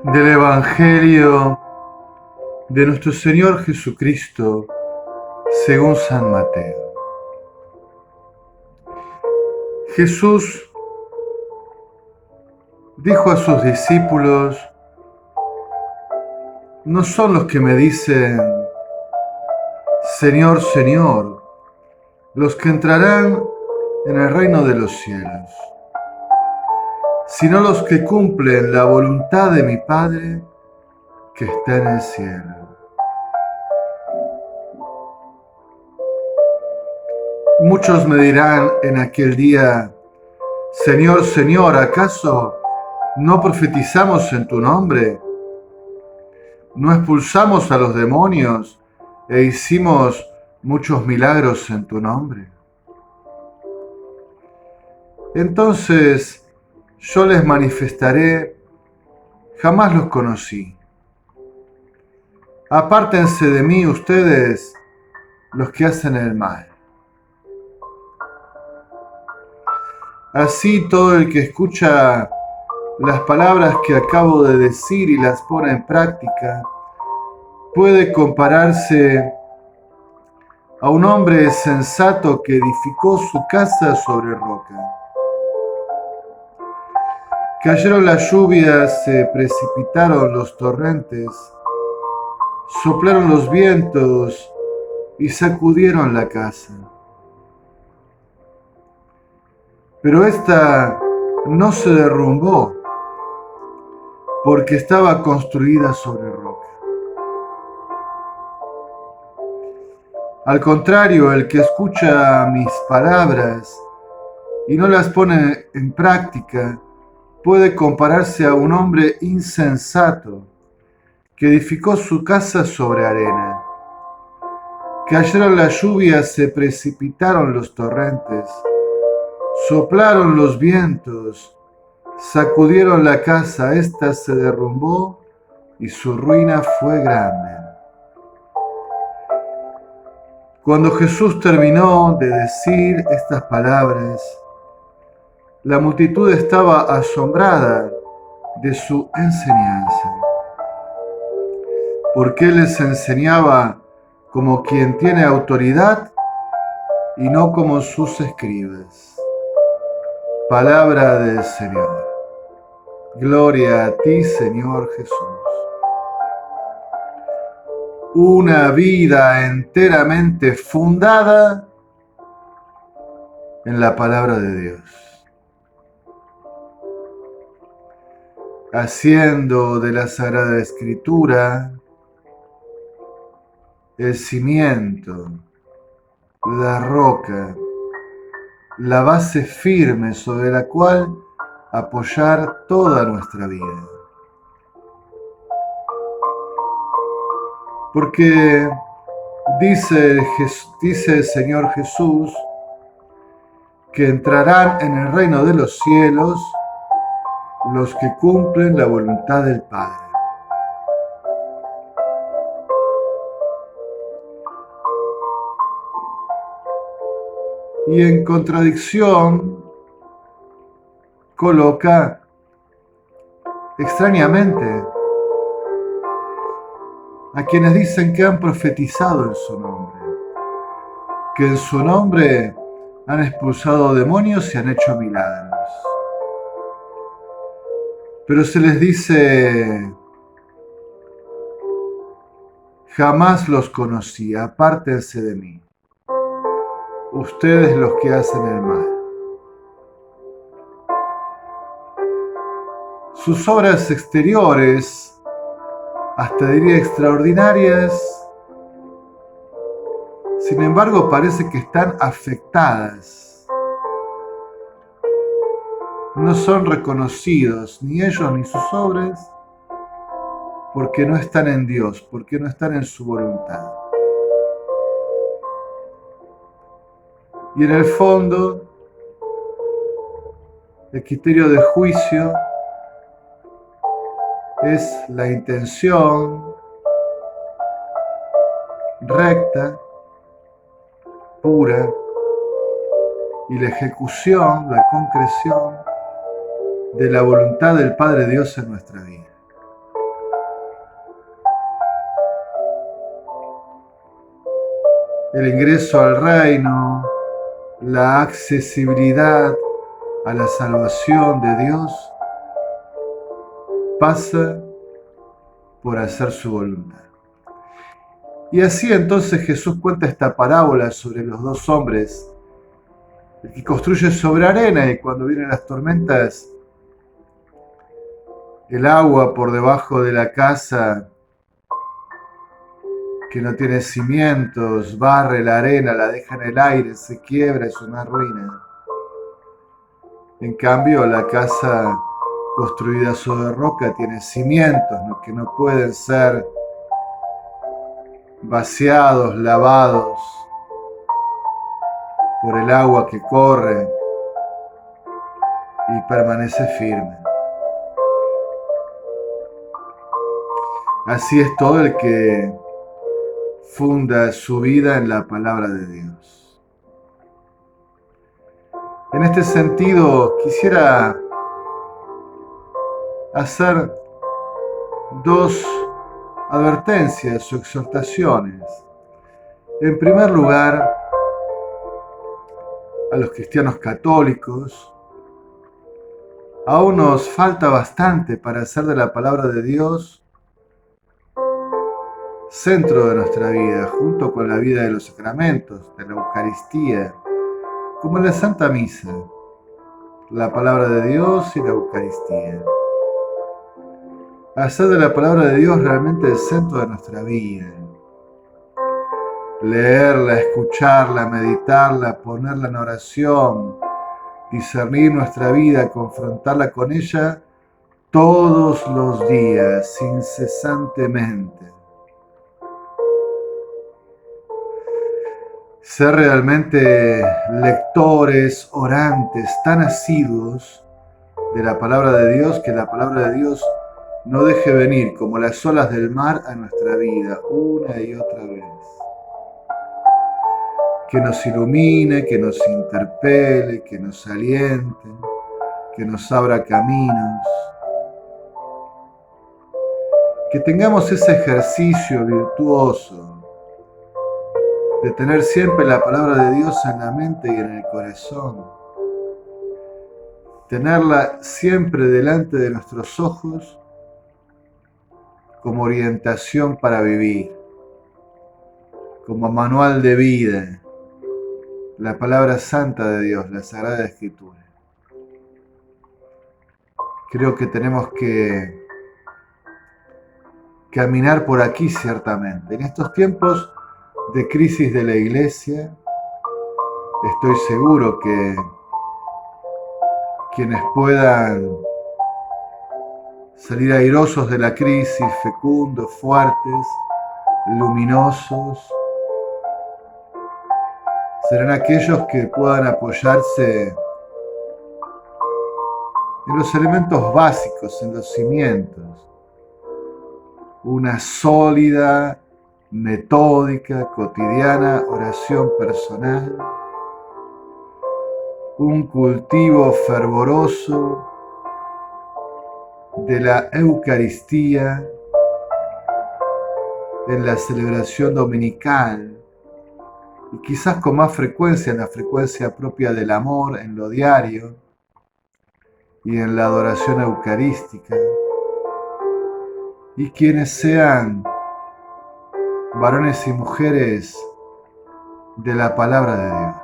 Del Evangelio de nuestro Señor Jesucristo según San Mateo. Jesús dijo a sus discípulos: no son los que me dicen Señor, Señor, los que entrarán en el reino de los cielos, sino los que cumplen la voluntad de mi Padre que está en el cielo. Muchos me dirán en aquel día: Señor, Señor, ¿acaso no profetizamos en tu nombre? ¿No expulsamos a los demonios e hicimos muchos milagros en tu nombre? Entonces yo les manifestaré: jamás los conocí. Apártense de mí ustedes, los que hacen el mal. Así todo el que escucha las palabras que acabo de decir y las pone en práctica puede compararse a un hombre sensato que edificó su casa sobre roca. Cayeron las lluvias, se precipitaron los torrentes, soplaron los vientos y sacudieron la casa. Pero esta no se derrumbó porque estaba construida sobre roca. Al contrario, el que escucha mis palabras y no las pone en práctica puede compararse a un hombre insensato que edificó su casa sobre arena. Cayeron las lluvias, se precipitaron los torrentes, soplaron los vientos, sacudieron la casa, ésta se derrumbó y su ruina fue grande. Cuando Jesús terminó de decir estas palabras, la multitud estaba asombrada de su enseñanza, porque Él les enseñaba como quien tiene autoridad y no como sus escribas. Palabra del Señor. Gloria a ti, Señor Jesús. Una vida enteramente fundada en la palabra de Dios, haciendo de la Sagrada Escritura el cimiento, la roca, la base firme sobre la cual apoyar toda nuestra vida. Porque dice el Señor Jesús que entrarán en el reino de los cielos los que cumplen la voluntad del Padre. Y en contradicción coloca extrañamente a quienes dicen que han profetizado en su nombre, que en su nombre han expulsado demonios y han hecho milagros. Pero se les dice: jamás los conocí, apártense de mí, ustedes los que hacen el mal. Sus obras exteriores, hasta diría extraordinarias, sin embargo parece que están afectadas. No son reconocidos ni ellos ni sus obras porque no están en Dios, porque no están en su voluntad. Y en el fondo, el criterio de juicio es la intención recta, pura, y la ejecución, la concreción de la voluntad del Padre Dios en nuestra vida. el ingreso al reino, la accesibilidad a la salvación de Dios, pasa por hacer su voluntad. Y así entonces Jesús cuenta esta parábola sobre los dos hombres, el que construye sobre arena y cuando vienen las tormentas, el agua por debajo de la casa que no tiene cimientos, barre la arena, la deja en el aire, se quiebra, es una ruina. En cambio, la casa construida sobre roca tiene cimientos, ¿no?, que no pueden ser vaciados, lavados por el agua que corre y permanece firme. Así es todo el que funda su vida en la palabra de Dios. En este sentido, quisiera hacer dos advertencias o exhortaciones. En primer lugar, a los cristianos católicos, aún nos falta bastante para hacer de la palabra de Dios centro de nuestra vida, junto con la vida de los sacramentos, de la Eucaristía, como en la Santa Misa, la palabra de Dios y la Eucaristía. Hacer de la palabra de Dios realmente el centro de nuestra vida. Leerla, escucharla, meditarla, ponerla en oración, discernir nuestra vida, confrontarla con ella todos los días, incesantemente. Ser realmente lectores, orantes, tan asiduos de la palabra de Dios, que la palabra de Dios no deje venir como las olas del mar a nuestra vida una y otra vez. Que nos ilumine, que nos interpele, que nos aliente, que nos abra caminos. Que tengamos ese ejercicio virtuoso de tener siempre la palabra de Dios en la mente y en el corazón. Tenerla siempre delante de nuestros ojos como orientación para vivir, como manual de vida, la palabra santa de Dios, la Sagrada Escritura. Creo que tenemos que caminar por aquí ciertamente. En estos tiempos de crisis de la Iglesia, estoy seguro que quienes puedan salir airosos de la crisis, fecundos, fuertes, luminosos, serán aquellos que puedan apoyarse en los elementos básicos, en los cimientos. Una sólida, metódica, cotidiana oración personal, un cultivo fervoroso de la Eucaristía en la celebración dominical y quizás con más frecuencia en la frecuencia propia del amor, en lo diario y en la adoración eucarística, y quienes sean varones y mujeres de la palabra de Dios,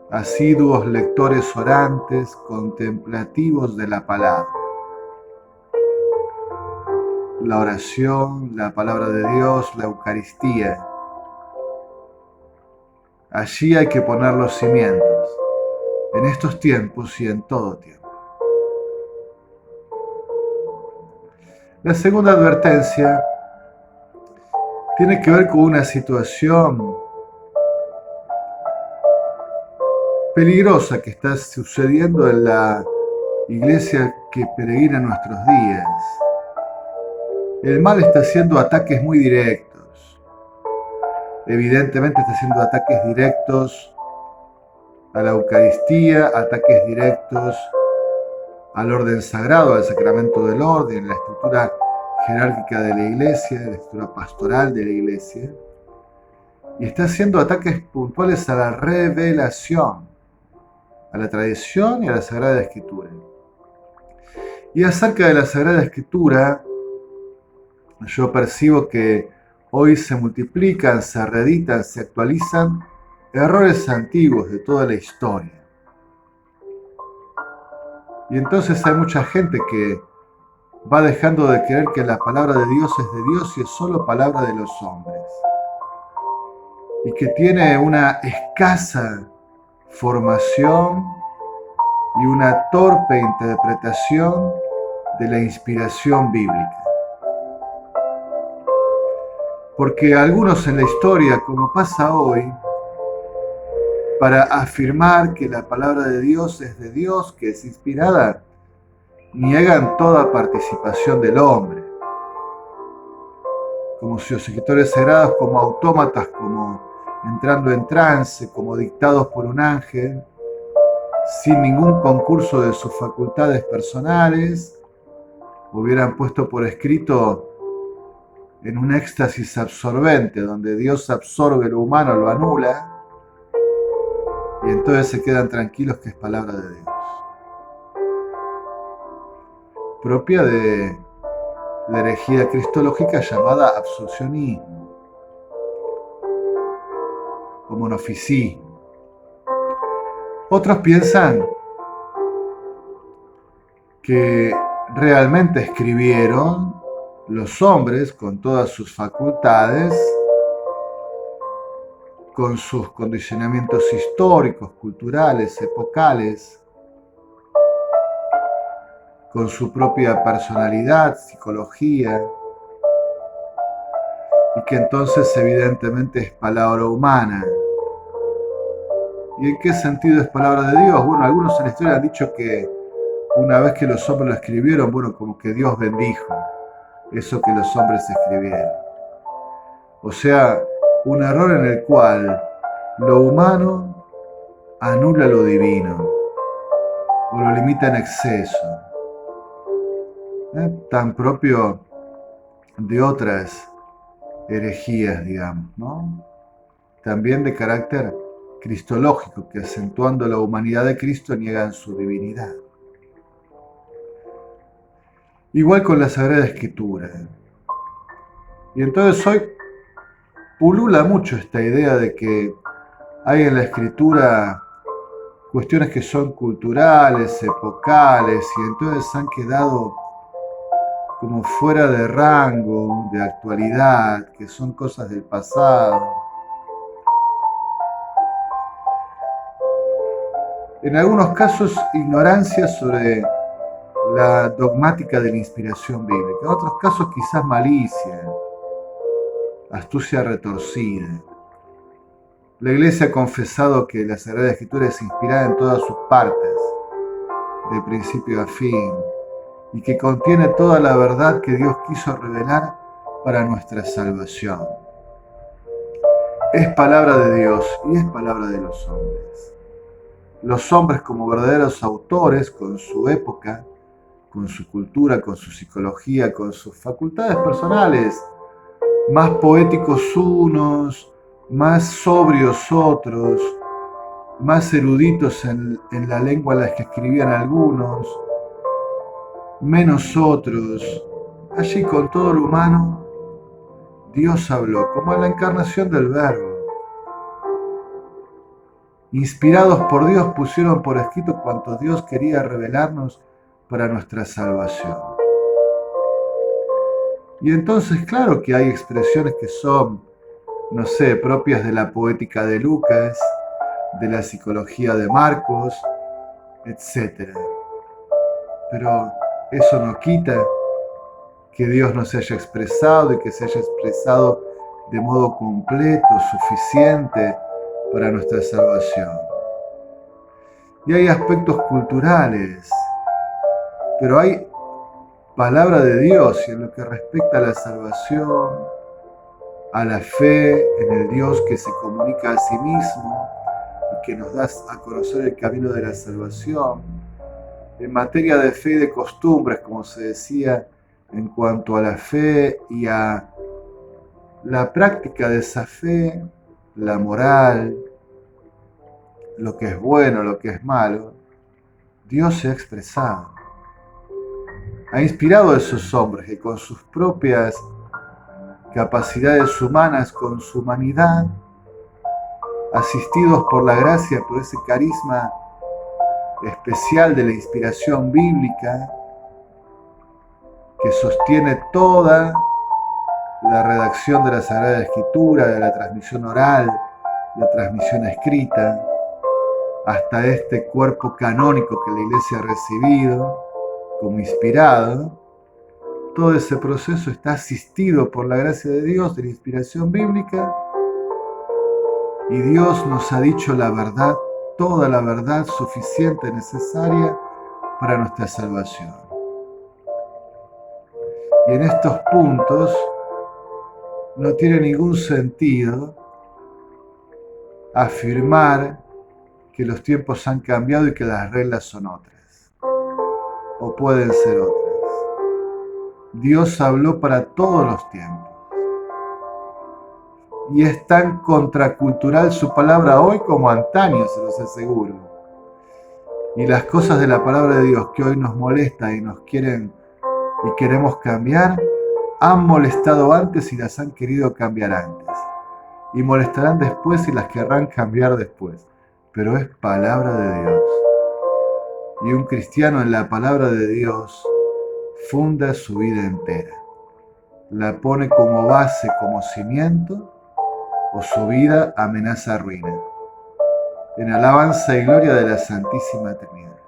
asiduos lectores orantes, contemplativos de la palabra. La oración, la palabra de Dios, la Eucaristía. Allí hay que poner los cimientos, en estos tiempos y en todo tiempo. La segunda advertencia tiene que ver con una situación peligrosa que está sucediendo en la iglesia que peregrina en nuestros días. El mal está haciendo ataques muy directos. Evidentemente está haciendo ataques directos a la Eucaristía, ataques directos al orden sagrado, al sacramento del orden, la estructura jerárquica de la iglesia, de la estructura pastoral de la iglesia, y está haciendo ataques puntuales a la revelación, a la tradición y a la Sagrada Escritura. Y acerca de la Sagrada Escritura, yo percibo que hoy se multiplican, se reeditan, se actualizan errores antiguos de toda la historia. Y entonces hay mucha gente que va dejando de creer que la palabra de Dios es de Dios y es solo palabra de los hombres. Y que tiene una escasa formación y una torpe interpretación de la inspiración bíblica. Porque algunos en la historia, como pasa hoy, para afirmar que la palabra de Dios es de Dios, que es inspirada, niegan toda participación del hombre. Como si los escritores sagrados, como autómatas, como entrando en trance, como dictados por un ángel, sin ningún concurso de sus facultades personales, hubieran puesto por escrito en un éxtasis absorbente, donde Dios absorbe lo humano, lo anula, y entonces se quedan tranquilos que es palabra de Dios. Propia de la herejía cristológica llamada absolucionismo o monofisismo. Otros piensan que realmente escribieron los hombres con todas sus facultades, con sus condicionamientos históricos, culturales, epocales, con su propia personalidad, psicología, y que entonces evidentemente es palabra humana. ¿Y en qué sentido es palabra de Dios? Bueno, algunos en la historia han dicho que una vez que los hombres lo escribieron, bueno, como que Dios bendijo eso que los hombres escribieron. O sea, un error en el cual lo humano anula lo divino o lo limita en exceso. Tan propio de otras herejías, digamos, ¿no? También de carácter cristológico, que acentuando la humanidad de Cristo niegan su divinidad. Igual con la Sagrada Escritura. Y entonces hoy pulula mucho esta idea de que hay en la Escritura cuestiones que son culturales, epocales, y entonces han quedado como fuera de rango, de actualidad, que son cosas del pasado. En algunos casos, ignorancia sobre la dogmática de la inspiración bíblica. En otros casos, quizás malicia, astucia retorcida. La Iglesia ha confesado que la Sagrada Escritura es inspirada en todas sus partes, de principio a fin, y que contiene toda la verdad que Dios quiso revelar para nuestra salvación. Es palabra de Dios y es palabra de los hombres. Los hombres como verdaderos autores, con su época, con su cultura, con su psicología, con sus facultades personales, más poéticos unos, más sobrios otros, más eruditos en la lengua en la que escribían algunos, menos otros. Allí con todo lo humano, Dios habló, como en la encarnación del Verbo. Inspirados por Dios, pusieron por escrito cuanto Dios quería revelarnos para nuestra salvación. Y entonces, claro que hay expresiones que son, no sé, propias de la poética de Lucas, de la psicología de Marcos, etc. Pero eso no quita que Dios no se haya expresado y que se haya expresado de modo completo, suficiente para nuestra salvación. Y hay aspectos culturales, pero hay palabra de Dios, y en lo que respecta a la salvación, a la fe en el Dios que se comunica a sí mismo y que nos da a conocer el camino de la salvación. En materia de fe y de costumbres, como se decía en cuanto a la fe y a la práctica de esa fe, la moral, lo que es bueno, lo que es malo, Dios se ha expresado. Ha inspirado a esos hombres que con sus propias capacidades humanas, con su humanidad, asistidos por la gracia, por ese carisma especial de la inspiración bíblica que sostiene toda la redacción de la Sagrada Escritura, de la transmisión oral, la transmisión escrita, hasta este cuerpo canónico que la Iglesia ha recibido como inspirado. Todo ese proceso está asistido por la gracia de Dios, de la inspiración bíblica, y Dios nos ha dicho la verdad, toda la verdad suficiente, necesaria para nuestra salvación. Y en estos puntos no tiene ningún sentido afirmar que los tiempos han cambiado y que las reglas son otras, o pueden ser otras. Dios habló para todos los tiempos. Y es tan contracultural su palabra hoy como antaño, se los aseguro. Y las cosas de la palabra de Dios que hoy nos molestan y nos quieren y queremos cambiar, han molestado antes y las han querido cambiar antes. Y molestarán después y las querrán cambiar después. Pero es palabra de Dios. Y un cristiano en la palabra de Dios funda su vida entera. La pone como base, como cimiento, o su vida amenaza ruina. En alabanza y gloria de la Santísima Trinidad.